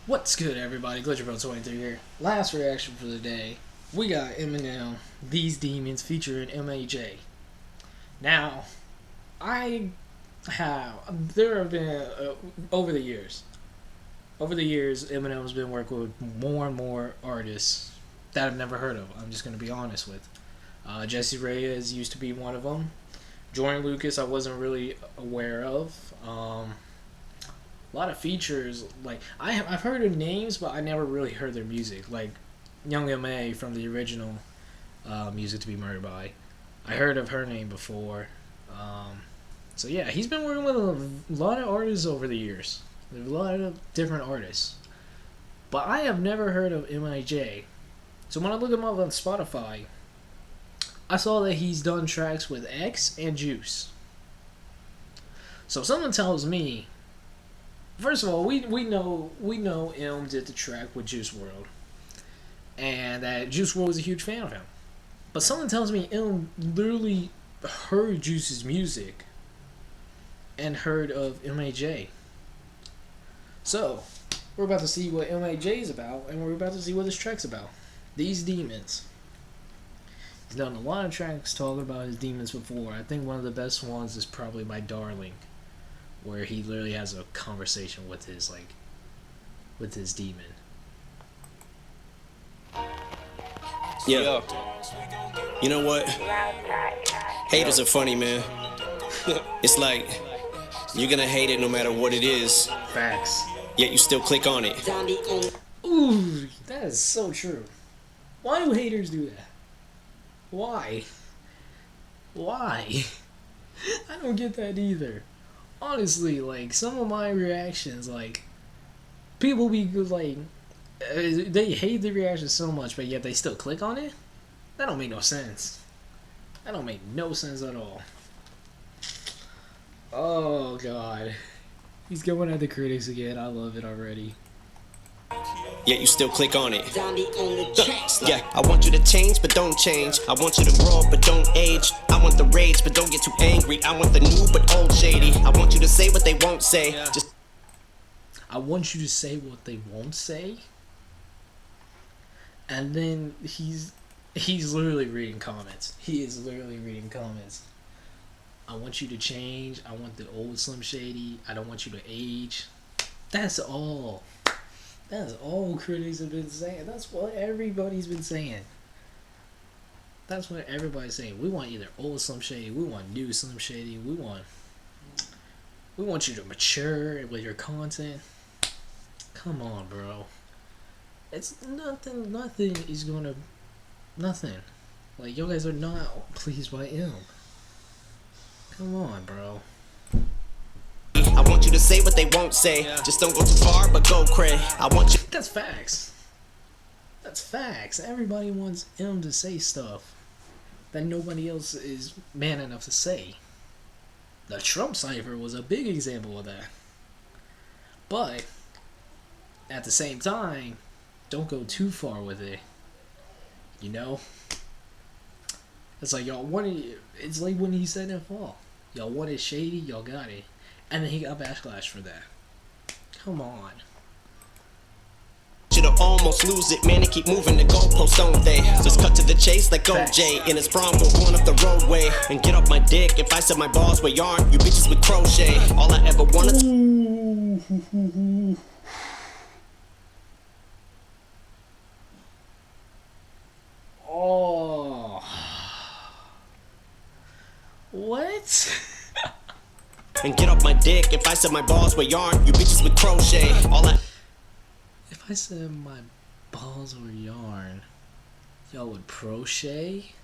What's good, everybody? GlitcherBro23 here. Last reaction for the day. We got Eminem, These Demons, featuring MAJ. Now, there have been, over the years, Eminem's been working with more and more artists that I've never heard of. I'm just going to be honest with. Jesse Reyes used to be one of them. Jordan Lucas, I wasn't really aware of. A lot of features, like I've heard of names, but I never really heard their music. Like Young M.A. from the original Music to Be Murdered By, I heard of her name before. So yeah, he's been working with a lot of artists over the years. There's a lot of different artists, but I have never heard of MAJ. So when I look him up on Spotify, I saw that he's done tracks with X and Juice. So someone tells me, first of all, we know M did the track with Juice WRLD, and that Juice WRLD was a huge fan of him. But someone tells me M literally heard Juice's music and heard of MAJ. So we're about to see what MAJ is about, and we're about to see what this track's about. These Demons. He's done a lot of tracks talking about his demons before. I think one of the best ones is probably My Darling, where he literally has a conversation with his demon. Yeah. You know what? Haters are funny, man. It's like you're gonna hate it no matter what it is. Facts. Yet you still click on it. Ooh, that is so true. Why do haters do that? Why? Why? I don't get that either. Honestly, like, some of my reactions, like, people be like, they hate the reaction so much, but yet they still click on it? That don't make no sense. That don't make no sense at all. Oh, God. He's going at the critics again. I love it already. Yet you still click on it. Yeah, I want you to change, but don't change. I want you to grow up, but don't age. I want the rage, but don't get too angry. I want the new, but old shady. I want you to say what they won't say. I want you to say what they won't say. And then he's literally reading comments. He is literally reading comments. I want you to change. I want the old Slim Shady. I don't want you to age. That's all. That's all critics have been saying. That's what everybody's been saying. That's what everybody's saying. We want either old Slim Shady, we want new Slim Shady, we want you to mature with your content. Come on, bro. It's nothing is gonna, nothing. Like, you guys are not pleased by him. Come on, bro. I want you to say what they won't say. Just don't go too far, but go cray. I want you. That's facts. That's facts. Everybody wants him to say stuff that nobody else is man enough to say. The Trump cipher was a big example of that. But at the same time, don't go too far with it. You know? It's like y'all wanted. It's like when he said in Fall. Y'all wanted shady, y'all got it. And then he got backlash for that. Come on. You to almost lose it, man. They keep moving the goalposts, don't they? Just cut to the chase like OJ in his Bronco going up the roadway. And get off my dick if I said my balls were yarn. You bitches with crochet. All I ever wanted. Oh. What? And get off my dick if I said my balls were yarn. You bitches with crochet. If I said my balls were yarn, y'all would crochet?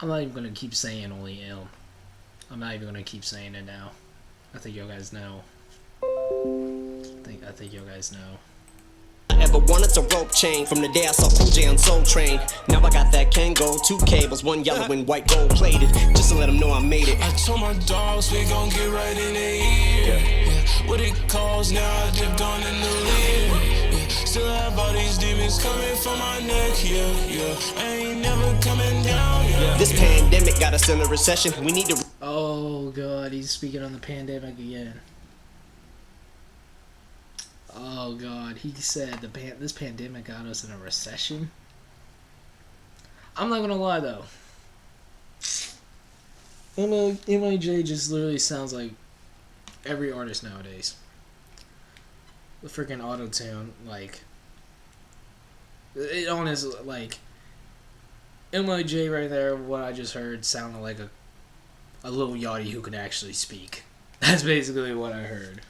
I'm not even gonna keep saying only M. I'm not even gonna keep saying it now. I think y'all guys know. I think y'all guys know. Ever wanted a rope chain from the day I saw Cool J on Soul Train. Now I got that Kango, 2 cables, 1 yellow and white gold plated, just to let them know I made it. I told my dogs we gon' get right in the ear. Yeah. What it calls now, I dipped on in the lead. Yeah. Still have all these demons coming for my neck, yeah. I ain't never coming down, yeah. This pandemic got us in a recession. We need to. Oh Oh god, he's speaking on the pandemic again. Oh god, he said this pandemic got us in a recession. I'm not gonna lie though. MAJ just literally sounds like every artist nowadays. The freaking auto-tune, like, it honestly, like, MAJ right there, what I just heard sounded like a little yachty who could actually speak. That's basically what I heard.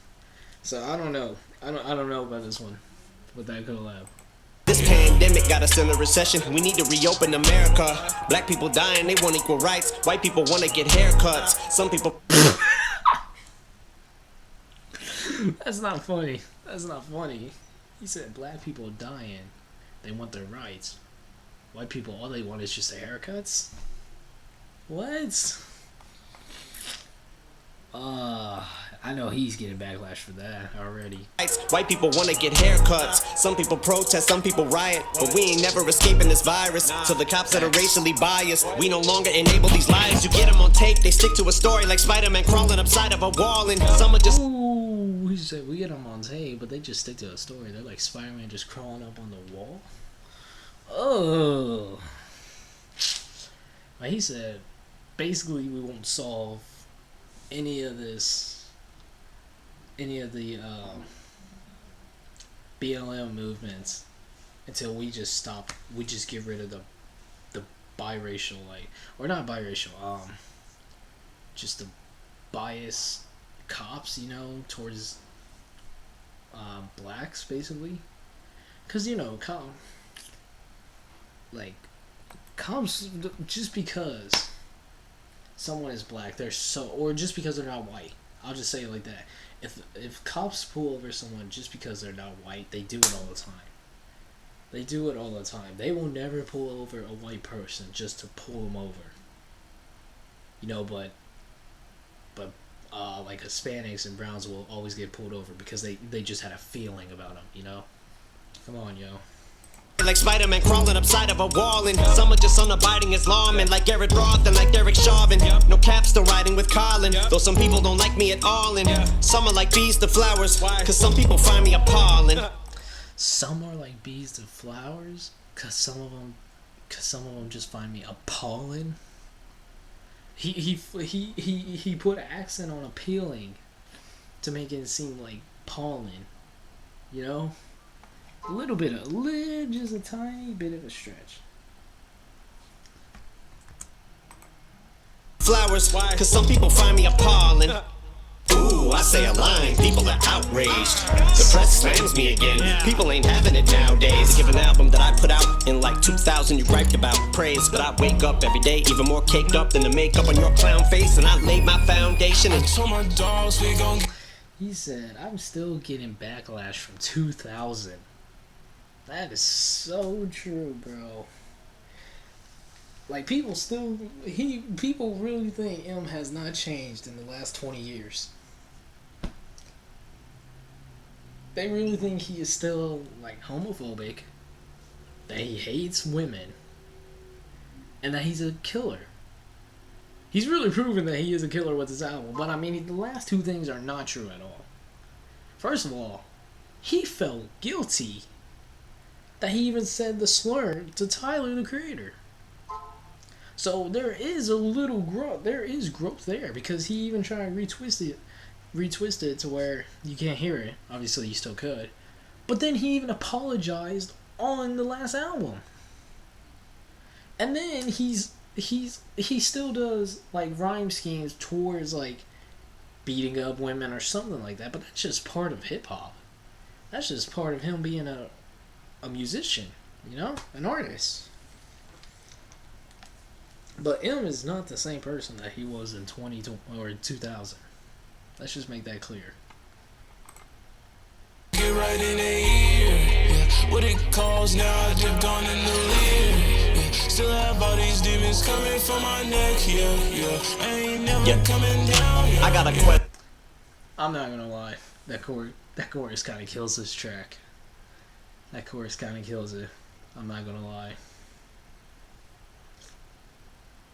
So I don't know. I don't know about this one with that collab. This pandemic got us in a recession. We need to reopen America. Black people dying, they want equal rights. White people want to get haircuts. Some people. That's not funny. That's not funny. He said black people dying, they want their rights. White people, all they want is just their haircuts. What? I know he's getting backlash for that already. White people want to get haircuts. Some people protest, some people riot. But we ain't never escaping this virus. So the cops that are racially biased, we no longer enable these lies. You get them on tape, they stick to a story like Spider-Man crawling upside of a wall. And someone just... Ooh, he said we get them on tape, but they just stick to a story. They're like Spider-Man just crawling up on the wall. Oh. Like he said, basically we won't solve any of the BLM movements until we just get rid of the biracial, like, or not biracial, just the bias cops, you know, towards blacks, basically. Because, you know, cops, just because someone is black, or just because they're not white. I'll just say it like that. If cops pull over someone just because they're not white, they do it all the time. They do it all the time. They will never pull over a white person just to pull them over. You know, but like Hispanics and Browns will always get pulled over because they just had a feeling about them, you know? Come on, yo. like Spider-Man crawling upside of a wall, and some are just unabiding as lawmen, like Garrett Roth and like Derek Chauvin. No caps, still riding with Colin, though some people don't like me at all, and some are like bees to flowers, cause some people find me appalling. Some are like bees to flowers, cause some of them just find me appalling. He put accent on appealing to make it seem like pollen, you know? Just a tiny bit of a stretch. Flowers, cause some people find me appalling. Ooh, I say a line, people are outraged. The press slams me again, people ain't having it nowadays. Give an album that I put out in like 2000, you griped about praise. But I wake up every day even more caked up than the makeup on your clown face. And I laid my foundation and told my dogs we gon'. He said, I'm still getting backlash from 2000. That is so true, bro. Like, people really think M has not changed in the last 20 years. They really think he is still, like, homophobic, that he hates women, and that he's a killer. He's really proven that he is a killer with his album, but I mean, the last two things are not true at all. First of all, he felt guilty that he even said the slur to Tyler, the Creator. So there is a little growth. There is growth there, because he even tried to retwist it to where you can't hear it. Obviously, you still could. But then he even apologized on the last album. And then he still does like rhyme schemes towards like beating up women or something like that. But that's just part of hip hop. That's just part of him being a musician, you know, an artist. But M is not the same person that he was in 2020 or 2000. Let's just make that clear. Get right in the ear, yeah. What it calls now, I just gone in the leer, yeah. Still have all these demons coming from my neck, yeah. I ain't never coming down, yeah. I got a question. I'm not gonna lie, that chorus kind of kills this track. That chorus kind of kills it. I'm not gonna lie.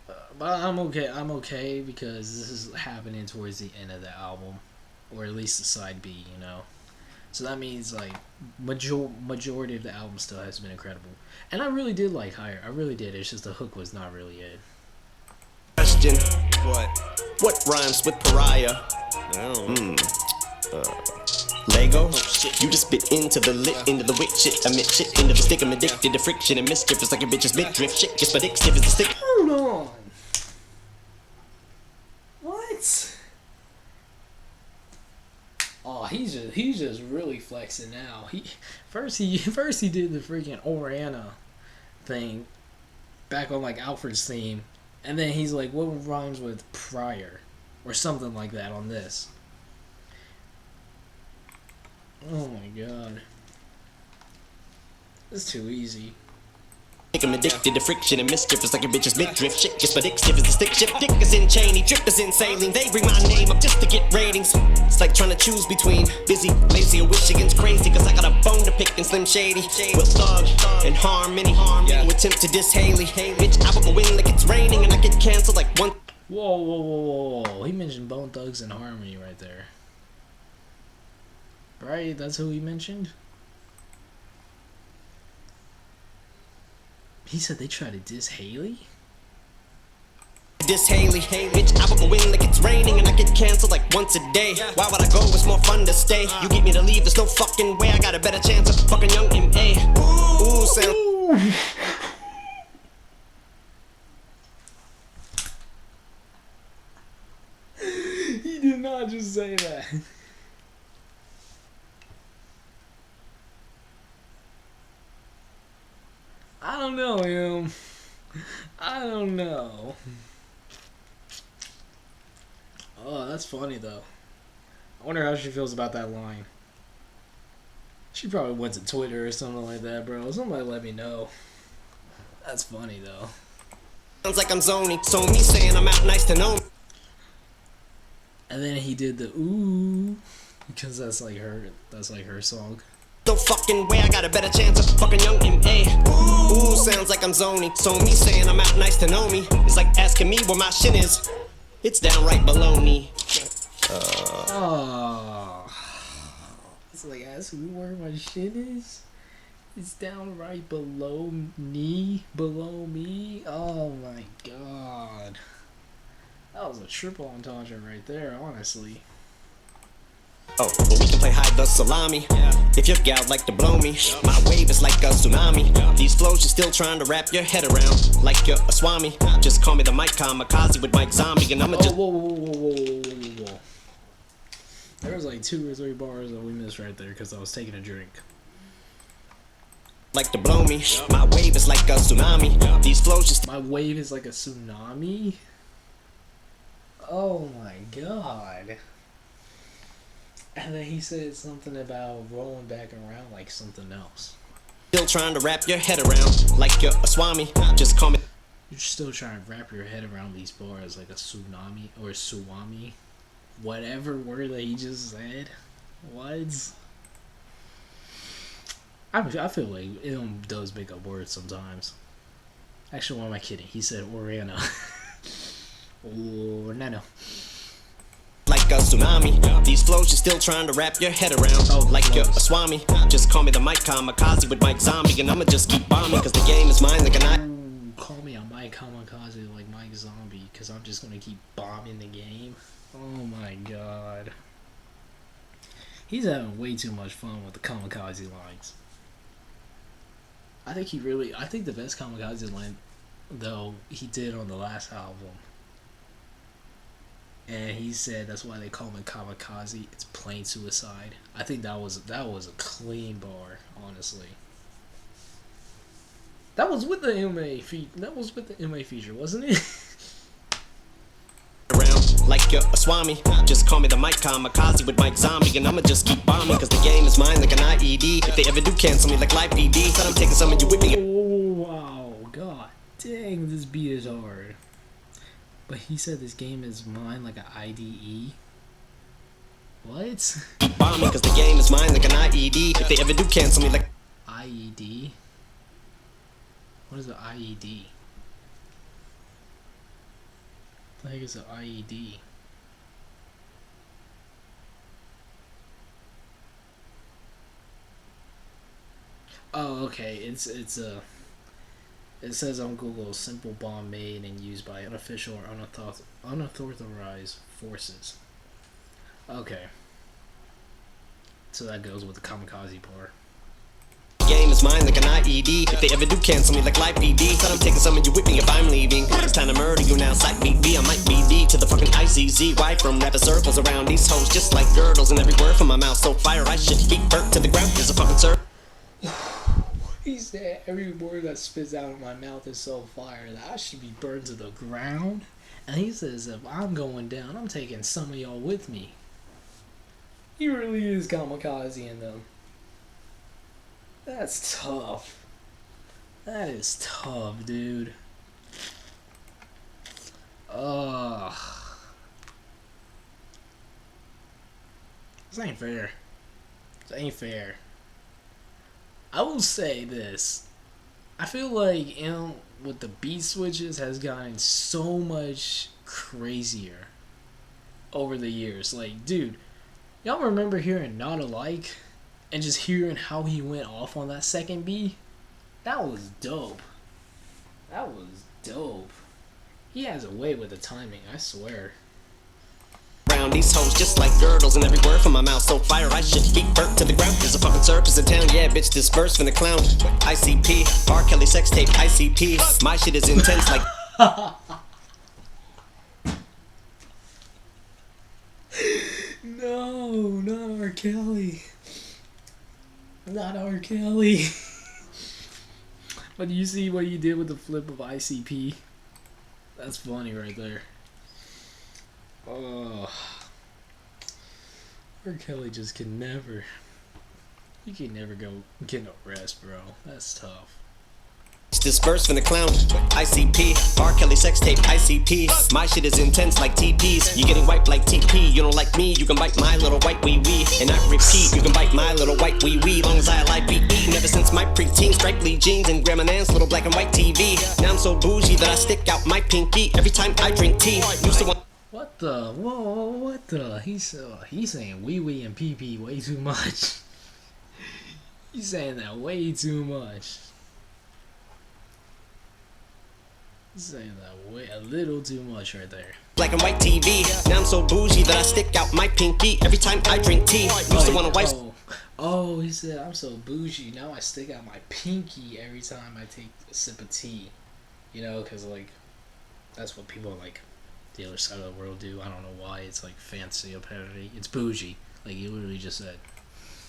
But I'm okay. I'm okay because this is happening towards the end of the album, or at least the side B. You know, so that means like majority of the album still has been incredible, and I really did like Higher. I really did. It's just the hook was not really it. Question. What rhymes with pariah? Lego? You just spit into the lit, into the wick shit. I admit shit into the stick. I'm addicted to friction and mischief. It's like a bitch's midriff. Shit gets my dick stiff as a stick. Hold on. What? Oh, he's just really flexing now. First he did the freaking Oriana thing back on like Alfred's theme, and then he's like, what rhymes with prior or something like that on this. Oh my god. It's too easy. I'm addicted to friction and mischief. It's like a bitch's midriff. Shit gets my dick stiff as a stick. Shit dick is in Cheney, drip is in sailing. They bring my name up just to get ratings. It's like trying to choose between busy, lazy, or wish against crazy. Cause I got a bone to pick in Slim Shady. With Thug and Harmony. Who attempt to diss Haley. Bitch, I will go in like it's raining and I get canceled like one. Whoa. He mentioned Bone Thugs and Harmony right there. Right? That's who he mentioned? He said they tried to diss Haley? Diss Haley, bitch, I will go in like it's raining and I get canceled like once a day. Why would I go? It's more fun to stay. You get me to leave, there's no fucking way. I got a better chance of fucking young M.A. Ooh, sound. He did not just say that. I don't know him. I don't know. Oh, that's funny though. I wonder how she feels about that line. She probably went to Twitter or something like that, bro. Somebody let me know. That's funny though. Sounds like I'm zoning. So me saying I'm out nice to know. And then he did the ooh because that's like her song. No fucking way, I got a better chance of fucking young M.A. Ooh, sounds like I'm zoning. So me saying I'm out nice to know me. It's like asking me where my shit is. It's downright baloney. It's like asking me where my shit is. It's downright below me. Oh my god. That was a triple entendre right there, honestly. Oh, but we can play hide the salami. If your gal like to blow me, my wave is like a tsunami. These flows you're still trying to wrap your head around, like you're a swami. Just call me the Mike Kamikaze with Mike Zombie, and I'ma just. Whoa. There was like 2 or 3 bars that we missed right there because I was taking a drink. Like to blow me, my wave is like a tsunami. These flows just. My wave is like a tsunami? Oh my god. And then he said something about rolling back around like something else. Still trying to wrap your head around, like you're a swami. Just call me. You're still trying to wrap your head around these bars like a tsunami or a suwami. Whatever word that he just said. What? I feel like it does make up words sometimes. Actually, why am I kidding? He said Oriana. Or Nano. Like a tsunami. These flows you're still trying to wrap your head around. Oh, like you're a swami. Just call me the Mike Kamikaze with Mike Zombie, and I'ma just keep bombing cause the game is mine like a night. Call me a Mike Kamikaze like Mike Zombie cause I'm just gonna keep bombing the game. Oh my god. He's having way too much fun with the Kamikaze lines. I think the best Kamikaze line though he did on the last album. And he said that's why they call him Kamikaze. It's plain suicide. I think that was a clean bar, honestly. That was with the MA feature, wasn't it? Around like you're a swami. Just call me the Mike Kamikaze with Mike Zombie, and I'ma just keep bombing cause the game is mine like an IED. If they ever do cancel me like Live PD, said I'm taking some of you with me. Oh wow, god dang, this beat is hard. But he said this game is mine like an IDE. What? Keep bombing cause the game is mine like an IED. If they ever do cancel me like IED? What is the IED? The heck is an IED? Oh, okay. It's a. It says on Google, simple bomb made and used by unofficial or unauthorized forces. Okay. So that goes with the kamikaze part. Game is mine like an IED. If they ever do cancel me like live PD, said I'm taking some of you with me if I'm leaving. It's time to murder you now, side beat B. I might be D to the fucking ICZ. Why from rapping circles around these hoes just like girdles, and every word from my mouth so fire I should keep burnt to the ground. There's a fucking sir. He said every word that spits out of my mouth is so fire that I should be burned to the ground. And he says if I'm going down, I'm taking some of y'all with me. He really is kamikaze in them. That's tough. That is tough, dude. Ugh. This ain't fair. This ain't fair. I will say this. I feel like with the beat switches has gotten so much crazier over the years. Like, dude, y'all remember hearing Not Alike and just hearing how he went off on that second beat? That was dope. That was dope. He has a way with the timing, I swear. Around these hoes just like girdles, and every word from my mouth so fire I should keep burnt to the ground. There's a fucking circus in town, yeah, bitch, this verse from the clown. ICP, R. Kelly sex tape, ICP. My shit is intense like. No, not R. Kelly. Not R. Kelly. But you see what he did with the flip of ICP? That's funny right there. Oh, R. Kelly just can never. You can never get no rest, bro. That's tough. This verse from the clown. ICP, R. Kelly sex tape, ICP. My shit is intense like TPs. You getting wiped like TP. You don't like me, you can bite my little white wee wee. And I repeat, you can bite my little white wee wee. Long as I like BE. Ever since my preteen, stripely jeans and Grandma Nan's little black and white TV. Now I'm so bougie that I stick out my pinky every time I drink tea. Used to want. What the? Whoa, what the? He's saying wee wee and pee pee way too much. He's saying that way too much. He's saying that way a little too much right there. Black and white TV. Now I'm so bougie that I stick out my pinky every time I drink tea. Used to want to wipe. Oh, he said I'm so bougie. Now I stick out my pinky every time I take a sip of tea. You know, because like that's what people like the other side of the world do. I don't know why. It's like fancy apparently. It's bougie. Like you literally just said.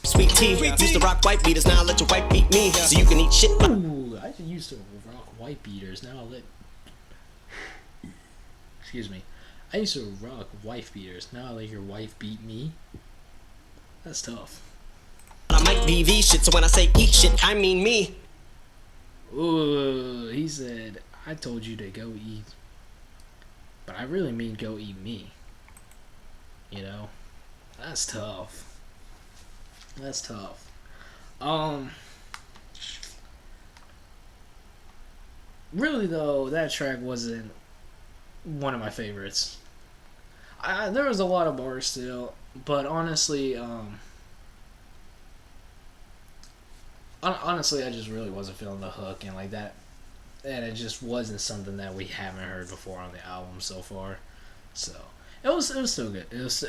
Sweet tea. Used to rock white beaters. Now I let your white beat me. So you can eat shit. Ooh, I used to rock white beaters. Now I let. Excuse me. I used to rock wife beaters. Now I let your wife beat me. That's tough. I might be the shit, so when I say eat shit, I mean me. Ooh, he said, I told you to go eat. But I really mean go eat me. You know? That's tough. That's tough. Really though, that track wasn't one of my favorites. There was a lot of bars still, but honestly, honestly, I just really wasn't feeling the hook and like that, and it just wasn't something that we haven't heard before on the album so far. So it was still good. It was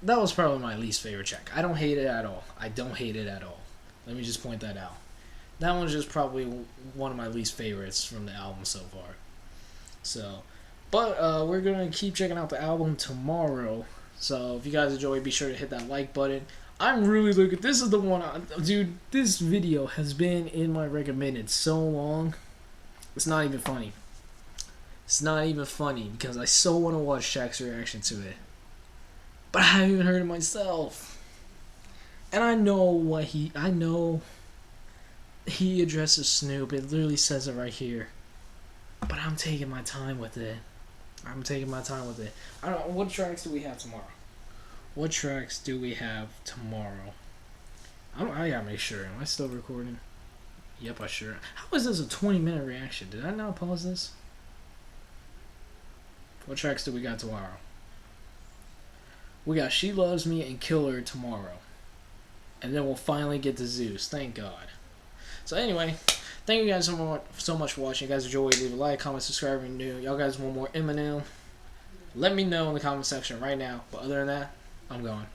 that was probably my least favorite track. I don't hate it at all. I don't hate it at all. Let me just point that out. That one's just probably one of my least favorites from the album so far. So. But we're going to keep checking out the album tomorrow. So if you guys enjoy, be sure to hit that like button. I'm really looking. This is the one. Dude, this video has been in my recommended so long. It's not even funny. It's not even funny because I so want to watch Shaq's reaction to it. But I haven't even heard it myself. And I know he addresses Snoop. It literally says it right here. But I'm taking my time with it. I don't know. What tracks do we have tomorrow? I gotta make sure. Am I still recording? Yep, I sure. How is this a 20-minute reaction? Did I not pause this? What tracks do we got tomorrow? We got She Loves Me and Killer tomorrow. And then we'll finally get to Zeus. Thank God. So anyway, thank you guys so much for watching. You guys enjoyed, leave a like, comment, subscribe if you're new. Y'all guys want more Eminem? Let me know in the comment section right now. But other than that, I'm going.